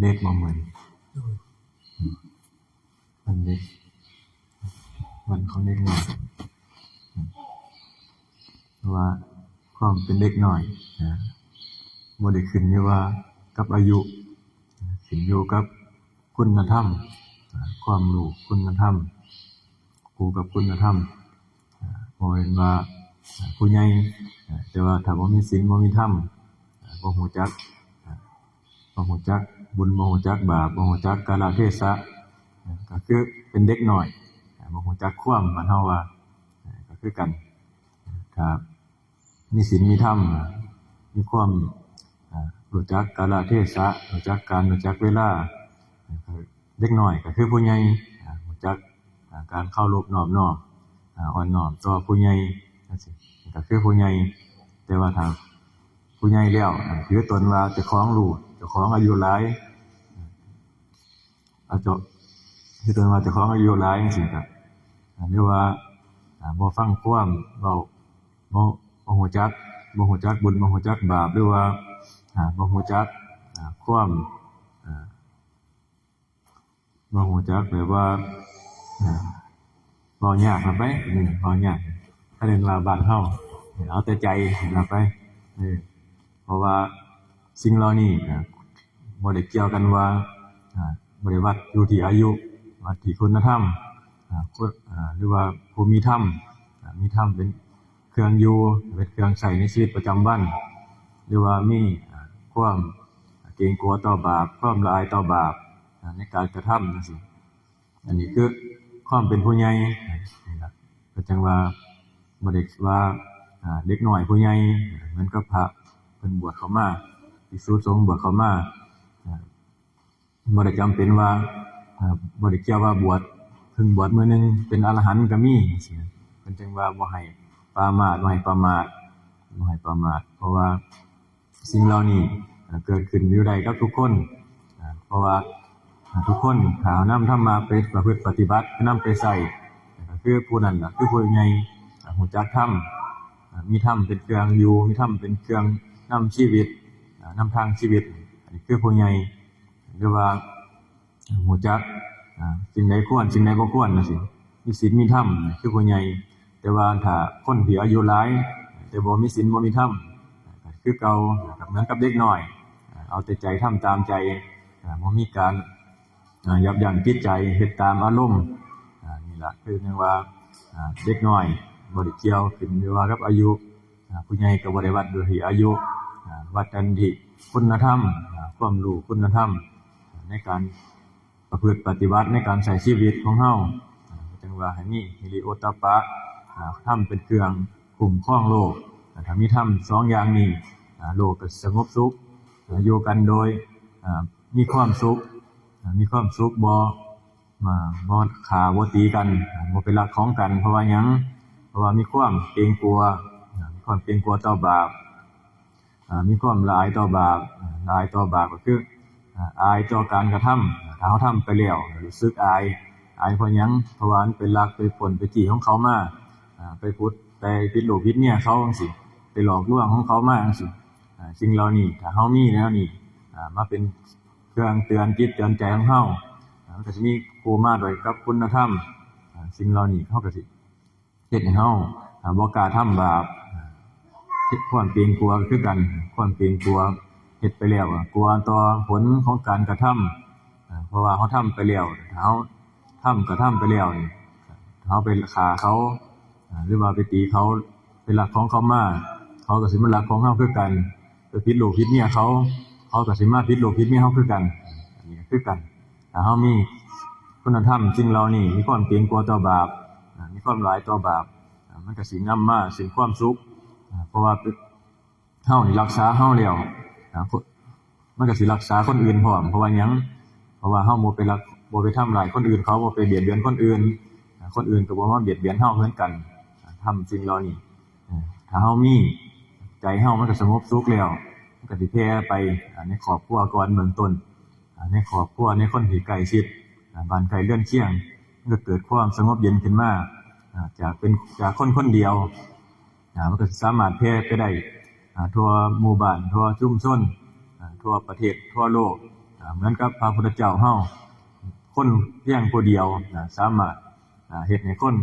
เด็กบ่เหมือนวันเด็กวันของเด็กน้อยเพราะว่าความเป็นเด็กน้อยนะบ่ได้ขึ้นอยู่ว่ากับอายุขึ้นอยู่กับคุณธรรมความรู้คุณธรรมครูกับคุณธรรมบ่แม่นว่าผู้ใหญ่แต่ว่าถ้าบ่มีศีลบ่มีธรรมบ่ฮู้จักบุญบ่ฮู้จักบาปบ่ฮู้จักกาลเทศะก็คือเป็นเด็กน้อยบ่ฮู้จักความบ้านเฮาว่าก็คือกันถ้ามีศีลมีธรรมมีความรู้จักกาลเทศะรู้จักการรู้จักเวลาเด็กน้อยก็คือผู้ใหญ่รู้จักการเคารพนอบน้อมอ่อนน้อมต่อผู้ใหญ่จังซี่ก็คือผู้ใหญ่แต่ว่าถ้าผู้ใหญ่แล้วถือตนว่าเจ้าของรู้เจ้าของอายุหลายถือตนว่าเจ้าของอายุหลายจังซี่ก็หรือว่าบ่ฟังความเว้าบ่ฮู้จักบุญบ่ฮู้จักบาปหรือว่าบ่ฮู้จักความบ่ฮู้จักแบบว่าเว้ายากไปเว้ายากถ้าเรียนว่าบ้านเฮาเอาแต่ใจไปเพราะว่าสิ่งเหล่านี้บ่ได้เกี่ยวกันว่าบ่ได้วัดอยู่ที่อายุวัดที่คุณธรรมหรือว่าผู้มีธรรมเป็นเครื่องอยู่เป็นเครื่องใช้ในชีวิตประจำวันหรือว่ามีความเกรงกลัวต่อบาปความละอายต่อบาปในการกระทำจังซี่อันนี้คือความเป็นผู้ใหญ่นี่ล่ะก็จังว่าบ่ได้ว่าเด็กน้อยผู้ใหญ่เหมือนกับพระเพิ่นบวชเข้ามาภิกษุสงฆ์บวชเข้ามาบ่ได้จำเป็นว่าบ่ได้เกี่ยวว่าบวชเพิ่งบวชมื้อนึงเป็นอรหันต์ก็มีจังซี่เพิ่นจึงว่าบ่ให้ปรามาสเพราะว่าสิ่งเหล่านี้เกิดขึ้นอยู่ได้กับทุกคนเพราะว่าทุกคนถ้านำธรรมะไปประพฤติปฏิบัตินำไปใช้ก็คือผู้นั้นล่ะคือผู้ใหญ่รู้จักธรรมมีธรรมเป็นเครื่องอยู่มีธรรมเป็นเครื่องนำชีวิตนำทางชีวิตอันนี้คือผู้ใหญ่หรือว่ารู้จักสิ่งใดควรสิ่งใดบ่ควรจังซี่มีศีลมีธรรมคือผู้ใหญ่แต่ว่าถ้าคนที่อายุหลายแต่บ่มีศีลบ่มีธรรมก็คือเก่าเหมือนกับเด็กน้อยเอาแต่ใจทำตามใจบ่มีการยับยั้งจิตใจเฮ็ดตามอารมณ์นี่ล่ะคือเรียกว่าเด็กน้อยบ่ได้เกี่ยวขึ้นอยู่ว่ากับอายุผู้ใหญ่ก็บ่ได้วัดด้วยที่อายุวัดกันที่คุณธรรมความรู้คุณธรรมในการประพฤติปฏิบัติในการใช้ชีวิตของเฮาจังว่าให้มีฮิริโอตตัปปะธรรมเป็นเครื่องคุ้มครองโลกถ้ามีธรรม2อย่างนี้โลกก็สงบสุขอยู่กันโดยมีความสุขบ่ฆ่าบ่ตีกันบ่ไปลักของกันเพราะว่าหยังเพราะว่ามีความเกรงกลัวต่อบาปมีความละอายต่อบาปก็คืออายต่อการกระทำถ้าเฮาทำไปแล้วรู้สึกอายเพราะหยังเพราะว่ามันเป็นลักไปปล้นไปจี้ของเขามาไปผิดลูกผิดเมียเขาจังซี่ไปหลอกลวงของเขามาจังซี่สิ่งเหล่านี้ถ้าเฮามีแล้วนี่มาเป็นเครื่องเตือนจิตเตือนใจของเฮามันก็สิมีคู่มาด้วยกับคุณธรรมสิ่งเหล่านี้เฮาก็สิเฮ็ดให้เฮาบ่กล้าทำบาปความเกรงกลัวคือกันความเกรงกลัวเฮ็ดไปแล้วกลัวต่อผลของการกระทำเพราะว่าเฮาทำไปแล้วถ้าเฮาทำไปแล้วนี่เฮาไปฆ่าเขาหรือว่าไปตีเขาไปลักของเขามาเขาก็สิมาลักของเฮาคือกันไปผิดลูกผิดเมียเขาก็สิมาผิดลูกผิดเมียเฮาคือกันอันนี้คือกันถ้าเฮามีคุณธรรมสิ่งเหล่านี้มีความเกรงกลัวต่อบาปมีความละอายต่อบาปมันก็สินำมาซึ่งความสุขเพราะว่าเฮานี่รักษาเฮาแล้วมันก็สิรักษาคนอื่นพร้อมเพราะว่าหยังเพราะว่าเฮาบ่ไปทำร้ายคนอื่นเขาบ่ไปเบียดเบียนคนอื่นก็บ่มาเบียดเบียนเฮาเหมือนกันทำสิ่งเหล่านี้ถ้าเฮามีใจเฮามันก็สงบสุขแล้วมันก็สิแผ่ไปในครอบครัวก่อนเบื้องต้นในครอบครัวในคนที่ใกล้ชิดบ้านไกลเรือนเคียงมันก็เกิดความสงบเย็นขึ้นมาจากคนคนเดียวมันก็สามารถแพร่ไปได้ทั่วหมู่บ้านทั่วชุมชนทั่วประเทศทั่วโลก เหมือนกับพระพุทธเจ้าเฮาคนเพียงผู้เดียวสามารถเฮ็ดให้คน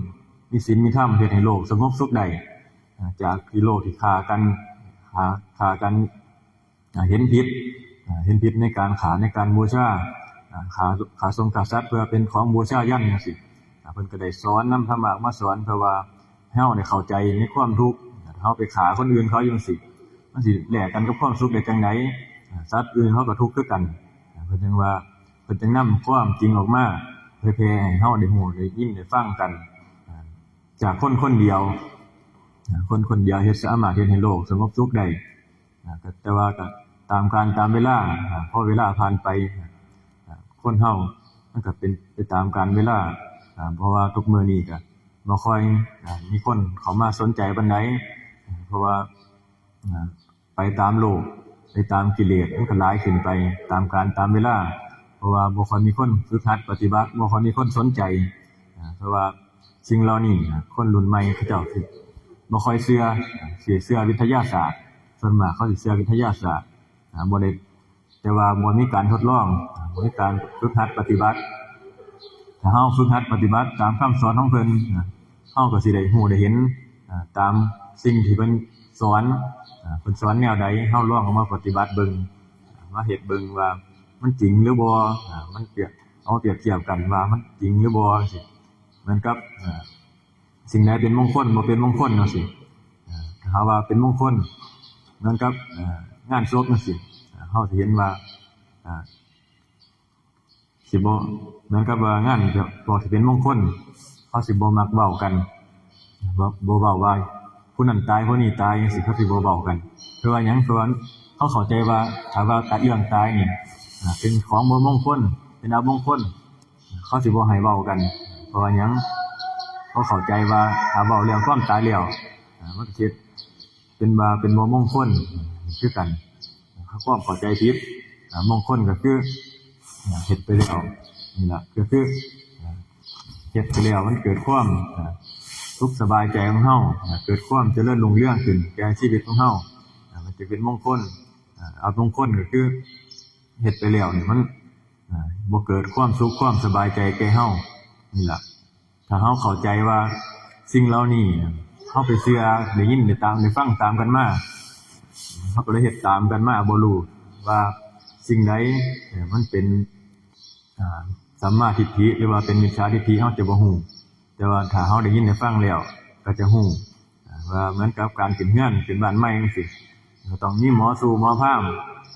มีศีลมีธรรมเฮ็ดให้โลกสงบสุขได้จากที่โลกที่ฆ่ากันเห็นผิดในการฆ่าในการบูชาฆ่าทรงฆ่าสัตว์เพื่อเป็นของบูชายันจังซี่เพิ่นก็ได้สอนนำธรรมะมาสอนเพื่อว่าเฮาได้เข้าใจในความทุกข์เฮาไปฆ่าคนอื่นเขาจังซี่มันสิแลกกันกับความสุขได้จังได๋สัตว์อื่นเขาก็ทุกข์คือกันเพิ่นจึงว่าเพิ่นจึงนำความจริงออกมาเผยแพร่ให้เฮาได้ฮู้ได้ยินได้ฟังกันจากคนเดียวเฮ็ดสามารถเฮ็ดให้โลกสงบสุขได้แต่ว่าก็ตามการตามเวลาพอเวลาผ่านไปคนเฮามันก็เป็นไปตามกาลเวลาเพราะว่าทุกมื้อนี้ก็บ่ค่อยมีคนเข้ามาสนใจปานใดเพราะว่าไปตามโลกไปตามกิเลสมันก็หลายขึ้นไปตามกาลตามเวลาเพราะว่าบ่ค่อยมีคนฝึกหัดปฏิบัติบ่ค่อยมีคนสนใจเพราะว่าสิ่งเหล่านี้คนรุ่นใหม่เขาเจ้าสิบ่ค่อยเชื่อวิทยาศาสตร์ส่วนมากเขาสิเชื่อวิทยาศาสตร์บ่ได้แต่ว่าบ่มีการทดลองบ่มีการฝึกหัดปฏิบัติถ้าเฮาฝึกหัดปฏิบัติตามคำสอนของเพิ่นเฮาก็สิได้ฮู้ได้เห็นตามสิ่งที่เพิ่นสอนเพิ่นสอนแนวใดเฮาลองเอามาปฏิบัติเบิ่งมาเฮ็ดเบิ่งว่ามันจริงหรือบ่มันเปรียบเทียบกันว่ามันจริงหรือบ่จังซี่เหมือนกับสิ่งใดเป็นมงคลบ่เป็นมงคลจังซี่ถ้าว่าเป็นมงคลเหมือนกับงานศพจังซี่เฮาสิเห็นว่าสิบ่เหมือนกับว่างานก็สิเป็นมงคลเฮาสิบ่มักเว้ากันบ่เว้าว่าผู้นั้นตายผู้นี้ตายจังซี่เขาสิบ่เว้ากันเพราะว่าหยังเพราะว่าเขาเข้าใจว่าถ้าว่าการเรื่องตายนี่เป็นของบ่มงคลเป็นอมงคลเขาสิบ่ให้เว้ากันเพราะว่าหยังเขาเข้าใจว่าถ้าเว้าเรื่องความตายแล้วมันก็สิเป็นว่าเป็นบ่มงคลคือกันความเข้าใจผิดมงคลก็คือเฮ็ดไปแล้วนี่ล่ะก็คือเฮ็ดไปแล้วมันเกิดความสุขสบายใจของเฮาเกิดความเจริญรุ่งเรืองขึ้นแก่ชีวิตของเฮามันจะเป็นมงคลมงคลก็คือเฮ็ดไปแล้วนี่มันบ่เกิดความสุขความสบายใจแก่เฮานี่ล่ะถ้าเฮาเข้าใจว่าสิ่งเหล่านี้เฮาไปเชื่อได้ยินได้ตามได้ฟังตามกันมาเฮาก็เลยเฮ็ดตามกันมาบ่รู้ว่าสิ่งใดมันเป็นสัมมาทิฏฐิหรือว่าเป็นมิจฉาทิฏฐิเฮาจะบ่ฮู้แต่ว่าถ้าเฮาได้ยินได้ฟังแล้วก็จะฮู้ว่าเหมือนกับการขึ้นเรือนขึ้นบ้านใหม่จังซี่ก็ต้องมีหมอสู่หมอพราหมณ์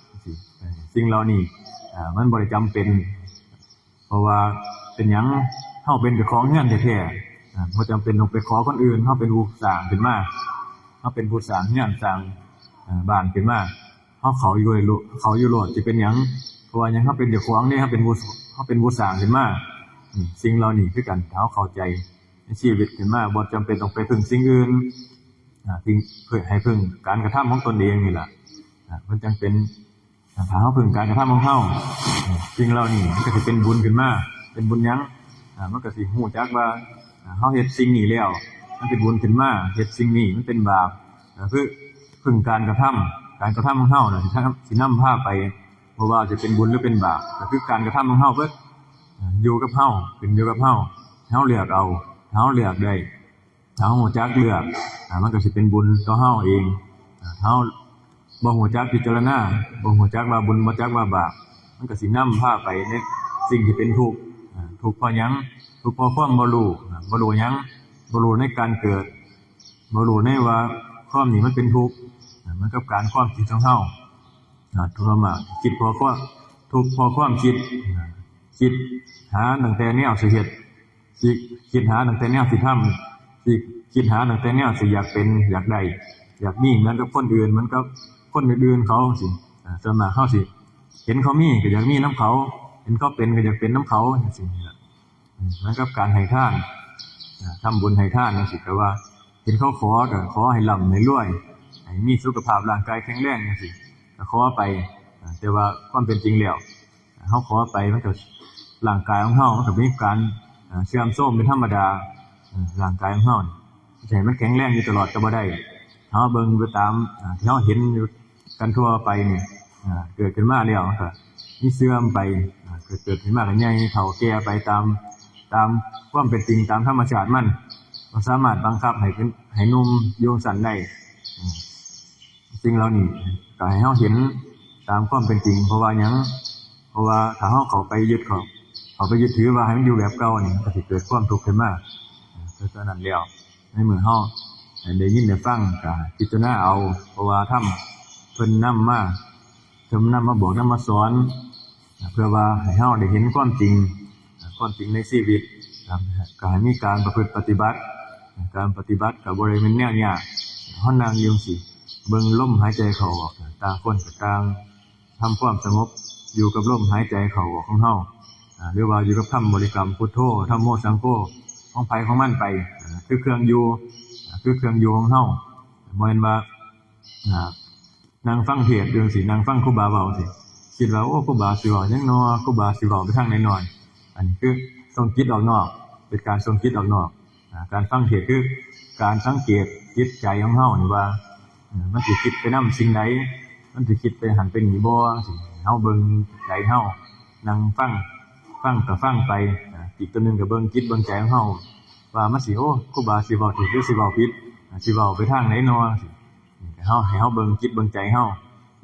จังซี่สิ่งเหล่านี้มันบ่ได้จำเป็นเพราะว่าเป็นหยังเฮาเป็นเจ้าของเรือนแท้ๆบ่จำเป็นต้องไปขอคนอื่นเฮาเป็นผู้สร้างขึ้นมาเฮาเป็นผู้สร้างเรือนสร้างบ้านขึ้นมาเฮาเขาอยู่โลดสิเป็นหยังเพราะว่าหยังเฮาเป็นเจ้าของนี่เฮาเป็นผู้สร้างขึ้นมาสิ่งเหล่านี้คือกันถ้าเฮาเข้าใจในชีวิตขึ้นมาบ่จำเป็นต้องไปพึ่งสิ่งอื่นเพื่อให้พึ่งการกระทำของตนเองนี่ล่ะมันจังเป็นถ้าเฮาพึ่งการกระทำของเฮาสิ่งเหล่านี้มันก็สิเป็นบุญขึ้นมาเป็นบุญหยังมันก็สิฮู้จักว่าเฮาเฮ็ดสิ่งนี้แล้วมันเป็นบุญขึ้นมาเฮ็ดสิ่งนี้มันเป็นบาปคือพึ่งการกระทำของเฮาน่ะสินำพาไปบ่ว่าจะเป็นบุญหรือเป็นบาปก็คือการกระทำของเฮาเพิ่นอยู่กับเฮาขึ้นอยู่กับเฮาเลือกเอาเฮาเลือกได้ถ้าเฮารู้จักเลือกมันก็สิเป็นบุญต่อเฮาเองเฮาบ่รู้จักพิจารณาบ่รู้จักว่าบุญบ่จักว่าบาปมันก็สินำพาไปในสิ่งที่เป็นทุกข์ทุกข์เพราะหยังทุกข์เพราะความบ่รู้หยังบ่รู้ในการเกิดบ่รู้ในว่าความนี้มันเป็นทุกข์มันกับการความคิดของเฮาทุกข์มากคิดเพราะความทุกข์เพราะความคิดหาตั้งแต่แนวสิเฮ็ดคิดหาตั้งแต่แนวสิทำคิดหาตั้งแต่แนวสิอยากเป็นอยากได้อยากมีเหมือนกับคนอื่นเหมือนกับคนอื่นเขาสิส่วนมากเฮาสิเห็นเขามีก็อยากมีนำเขาเห็นเขาเป็นก็อยากเป็นนำเขาจังซี่เหมือนกับการให้ทานทำบุญให้ทานจังซี่ก็ว่าเห็นเขาขอก็ขอให้ร่ำให้รวยให้มีสุขภาพร่างกายแข็งแรงจังซี่ก็ขอไปแต่ว่าความเป็นจริงแล้วเฮาขอไปมันก็ร่างกายของเฮามันก็มีการเสื่อมโทรมเป็นธรรมดาร่างกายของเฮาสิให้มันแข็งแรงอยู่ตลอดก็บ่ได้เฮาเบิ่งไปตามที่เฮาเห็นอยู่กันทั่วไปนี่เกิดขึ้นมาแล้วก็ มีเสื่อมไปเกิดขึ้นมาก็ใหญ่เฒ่าแก่ไปตามความเป็นจริงตามธรรมชาติมันบ่สามารถบังคับให้หนุ่มอยู่จั่งซั้นได้สิ่งเหล่านี้ก็ให้เฮาเห็นตามความเป็นจริงเพราะว่าหยังเพราะว่าถ้าเฮาเข้าไปยึดเขาไปยึดถือว่าให้มันอยู่แบบเก่านี่ก็สิเกิดความทุกข์ขึ้นมาก็เท่านั้นแล้วในเมื่อเฮาได้ยินได้ฟังก็พิจารณาเอาเพราะว่าธรรมเพิ่นนำมาบอกนำมาสอนเพื่อว่าให้เฮาได้เห็นความจริงในชีวิตก็ให้มีการประพฤติปฏิบัติการปฏิบัติก็บ่ได้แม่นแนวยากเฮานั่งอยู่จั่งซี้เบิ่งลมหายใจเข้าออกต่างคนก็ต่างทำความสงบอยู่กับลมหายใจเข้าออกของเฮาหรือว่าอยู่กับคำบริกรรมพุทโธธัมโมสังโฆของไผของมันไปคือเครื่องอยู่ของเฮาบ่แม่นว่านั่งฟังเทศน์อยู่จังซี่นั่งฟังครูบาเว้าสิคิดว่าโอ้ครูบาสิเว้าหยังน้อครูบาสิเว้าไปทางไหนน้ออันนี้คือส่งจิตออกนอกเป็นการส่งจิตออกนอกการฟังเทศน์คือการสังเกตจิตใจของเฮานี่ว่ามันสิคิดไปนำสิ่งใดมันสิคิดไปหันไปนี่บ่จังซี่เฮาเบิ่งใจเฮานั่งฟังก็ฟังไปอีกตัวนึงก็เบิ่งจิตเบิ่งใจของเฮาว่ามันสิโอ้ครูบาสิเว้าถูกหรือสิเว้าผิดสิเว้าไปทางไหนน้อจังซี่ให้เฮาเบิ่งจิตเบิ่งใจเฮา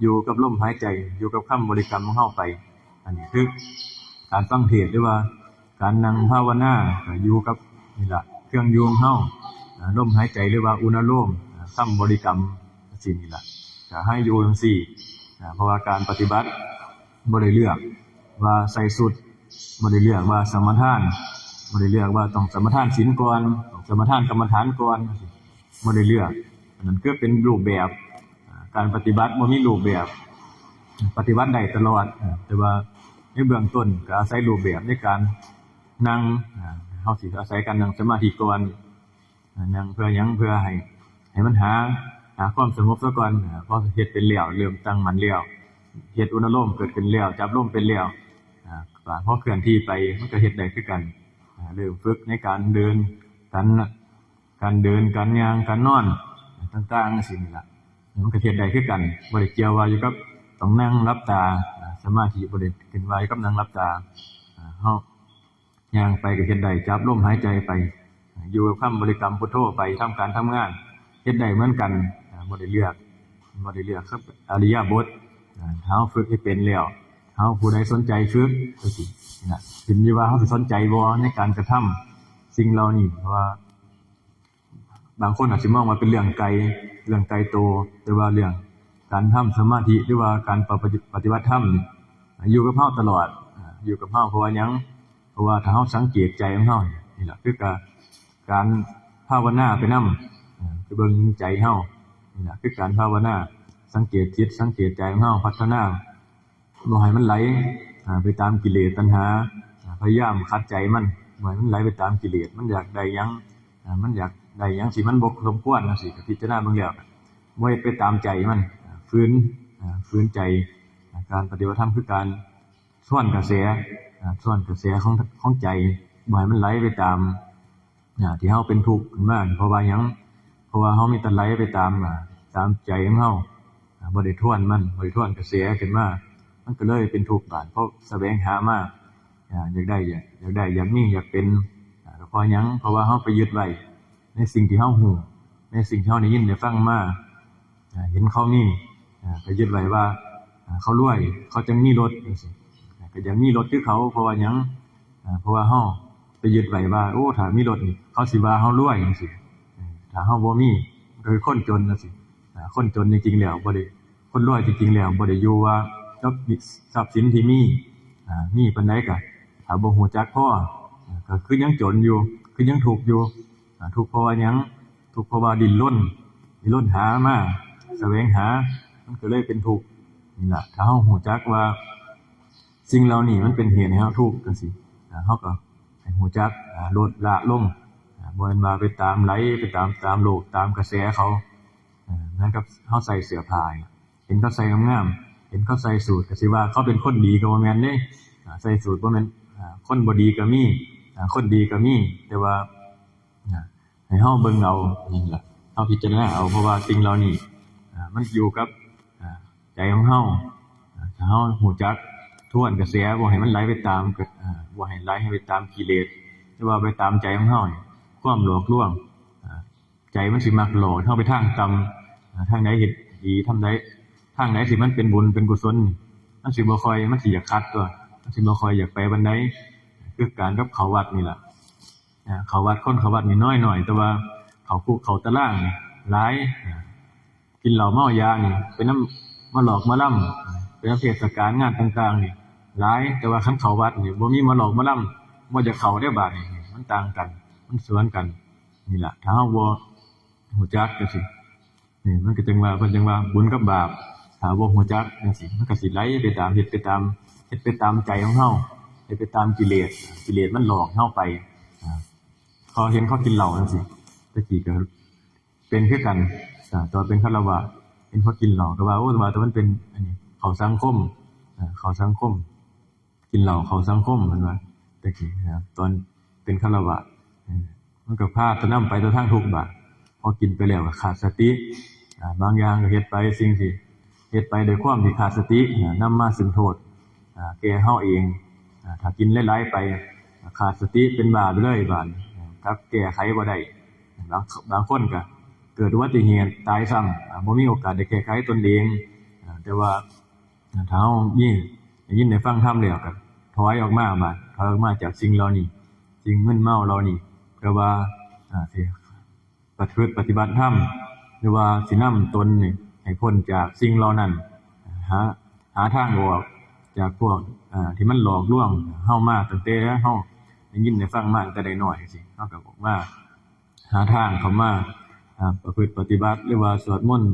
อยู่กับลมหายใจอยู่กับคำบริกรรมของเฮาไปอันนี้คือการฟังเทศน์หรือว่าการนั่งภาวนาก็อยู่กับนี่ล่ะเครื่องอยู่ของเฮาลมหายใจหรือว่าอุณโลมคำบริกรรมสิ่งนี้ล่ะก็ให้อยู่จังซี่เพราะว่าการปฏิบัติบ่ได้เลือกว่าใส่สุดบ่ได้เลือกว่าสมทานบ่ได้เลือกว่าต้องสมทานศีลก่อนต้องสมทานกรรมฐานก่อนบ่ได้เลือกอันนั้นคือเป็นรูปแบบการปฏิบัติบ่มีรูปแบบปฏิบัติได้ตลอดแต่ว่าในเบื้องต้นก็อาศัยรูปแบบในการนั่งเฮาสิอาศัยการนั่งสมาธิก่อนนั่งเพื่อหยังเพื่อให้มันหาความสงบซะก่อนพอเฮ็ดเป็นแล้วเริ่มตั้งมั่นแล้วเฮ็ดอุณโลมเกิดขึ้นแล้วจับลมเป็นแล้วพอเคลื่อนที่ไปมันก็เฮ็ดได้คือกันเริ่มฝึกในการเดินการย่างการนอนต่างๆจังซี่นี่ล่ะมันก็เฮ็ดได้คือกันบ่ได้เกี่ยวว่าอยู่กับต้องนั่งหลับตาสมาธิบ่ได้ขึ้นว่าอยู่กับนั่งหลับตาเฮาย่างไปก็เฮ็ดได้จับลมหายใจไปอยู่กับคำบริกรรมพุทโธไปทำการทำงานเฮ็ดได้เหมือนกันบ่ได้เลือกครับอริยบทเฮาฝึกให้เป็นแล้วเฮาผู้ใดสนใจฝึกจังซี่นะขึ้นอยู่ว่าเฮาสิสนใจบ่ในการกระทำสิ่งเหล่านี้เพราะว่าบางคนอาจสิมองว่าเป็นเรื่องไกลตัวแต่ว่าเรื่องการทำสมาธิหรือว่าการปฏิบัติธรรมนี่อยู่กับเฮาตลอดอยู่กับเฮาเพราะว่าหยังเพราะว่าถ้าเฮาสังเกตใจของเฮานี่ล่ะคือการภาวนาไปนำไปเบิ่งใจเฮานี่ล่ะคือการภาวนาสังเกตจิตสังเกตใจของเฮาพัฒนาบ่ให้มันไหลไปตามกิเลสตัณหาพยายามขัดใจมันบ่ให้มันไหลไปตามกิเลสมันอยากได้หยังมันอยากได้หยังสิมันบ่สมควรจังซี่ก็พิจารณาเบิ่งแล้วบ่ให้ไปตามใจมันฝืนใจการปฏิบัติธรรมคือการส่วนกระแสของใจบ่ให้มันไหลไปตามที่เฮาเป็นทุกข์ขึ้นมาเพราะว่าหยังเพราะว่าเฮามีแต่ไหลไปตามใจของเฮาบ่ได้ทวนกระแสขึ้นมามันก็เลยเป็นทุกข์บาดเพราะแสวงหามาอยากได้อยากมีอยากเป็นเพราะหยังเพราะว่าเฮาไปยึดไว้ในสิ่งที่เฮาฮู้ในสิ่งที่เฮาได้ยินได้ฟังมาเห็นเขามีไปยึดไว้ว่าเขารวยเขาจังมีรถจังซี่ก็อยากมีรถคือเขาเพราะว่าหยังเพราะว่าเฮาไปยึดไว้ว่าโอ้ถ้ามีรถนี่เขาสิว่าเฮารวยจังซี่ถ้าเฮาบ่มีก็คือคนจนจังซี่คนจนจริงๆแล้วบ่ได้คนรวยจริงๆแล้วบ่ได้อยู่ว่ากับทรัพย์สินที่มีปานใดก็ถ้าบ่ฮู้จักพอก็คือยังจนอยู่คือยังทุกข์อยู่ทุกข์เพราะว่าหยังทุกข์เพราะว่าดิ้นรนหามาแสวงหามันก็เลยเป็นทุกข์นี่ล่ะถ้าเฮาฮู้จักว่าสิ่งเหล่านี้มันเป็นเหตุให้เฮาทุกข์จังซี่เฮาก็ให้ฮู้จักลดละลงบ่แม่นว่าไปตามไหลไปตามโลกตามกระแสเขาเหมือนกับเฮาใส่เสื้อผ้าเห็นเขาใส่งามๆเห็นเขาใส่สูทก็สิว่าเขาเป็นคนดีก็บ่แม่นเด้ใส่สูทบ่แม่นคนบ่ดีก็มีคนดีก็มีแต่ว่าให้เฮาเบิ่งเอานี่ล่ะเฮาพิจารณาเอาเพราะว่าสิ่งเหล่านี้มันอยู่กับใจของเฮาถ้าเฮาฮู้จัก ทวนกระแสบ่ให้มันไหลไปตามบ่ให้ไหลให้ไปตามกิเลสหรือว่าไปตามใจของเฮานี่ความหลอกลวงใจมันสิมักหลอกเฮาไปทางต่ำทางใดเฮ็ดดีทำใดทางไหนสิมันเป็นบุญเป็นกุศลมันสิบ่ค่อยมันสิอยากคัดตัวมันสิบ่ค่อยอยากไปบันไดคือการกับเข้าวัดนี่ล่ะเข้าวัดคนเข้าวัดนี่น้อยหน่อยแต่ว่าเข้าคุกเข้าตารางนี่หลายกินเหล้าเมายานี่เป็นน้ำมาหลอกมาล่ำเป็นเทศกาลงานต่างๆนี่หลายแต่ว่าคันเข้าวัดนี่บ่มีมาหลอกมาล่ำบ่จะเข้าได้บาดนี่มันต่างกันมันสวนกันนี่ล่ะถ้าเฮาบ่รู้จักจังซี่นี่มันก็จังว่าเพิ่นจังว่าบุญกับบาปถ้าบ่รู้จักจังซี่มันก็สิไหลไปตามเฮ็ดไปตามใจของเฮาเฮ็ดไปตามกิเลสมันหลอกเฮาไปเขาเห็นเขากินเหล้าจังซี่ตะกี้ก็เป็นคือกันตอนเป็นฆราวาสเห็นเขากินเหล้าก็ว่าโอ้ว่าแต่มันเป็นอันนี้เข้าสังคมเข้าสังคมกินเหล้าเข้าสังคมมันว่าตะกี้นะครับตอนเป็นฆราวาสมันก็พาจะนำไปทางทุกข์บาดพอกินไปแล้วก็ขาดสติบางอย่างก็เฮ็ดไปสิ่งที่เฮ็ดไปโดยความที่ขาดสตินำมาซึ่งโทษแก่เฮาเองถ้ากินหลายๆไปขาดสติเป็นบ้าไปเลยบาดครับแก้ไขบ่ได้บางคนก็เกิดอุบัติเหตุตายซ้ำบ่มีโอกาสได้แก้ไขตนเองแต่ว่าถ้าเฮาได้ยินได้ฟังธรรมแล้วก็ถอยออกมาบาดถอยออกมาจากสิ่งเหล่านี้สิ่งมึนเมาเหล่านี้ก็ว่าสิปฏิบัติธรรมหรือว่าสินำตนนี่ให้พ้นจากสิ่งเหล่านั้นหาทางออกจากพวกที่มันหลอกลวงเฮามาตั้งแต่เฮาได้ยินได้ฟังมาตั้งแต่น้อยจังซี่เฮาก็บอกว่าหาทางเข้ามาประพฤติปฏิบัติหรือว่าสวดมนต์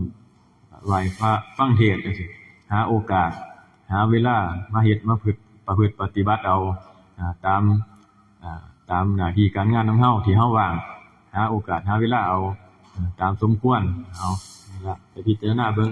ไหว้พระฟังเทศน์จังซี่หาโอกาสหาเวลามาเฮ็ดมาประพฤติปฏิบัติเอาตามหน้าที่การงานของเฮาที่เฮาว่างหาโอกาสหาเวลาเอาตามสมควรเอานี่ล่ะไปพิจารณาเบิ่ง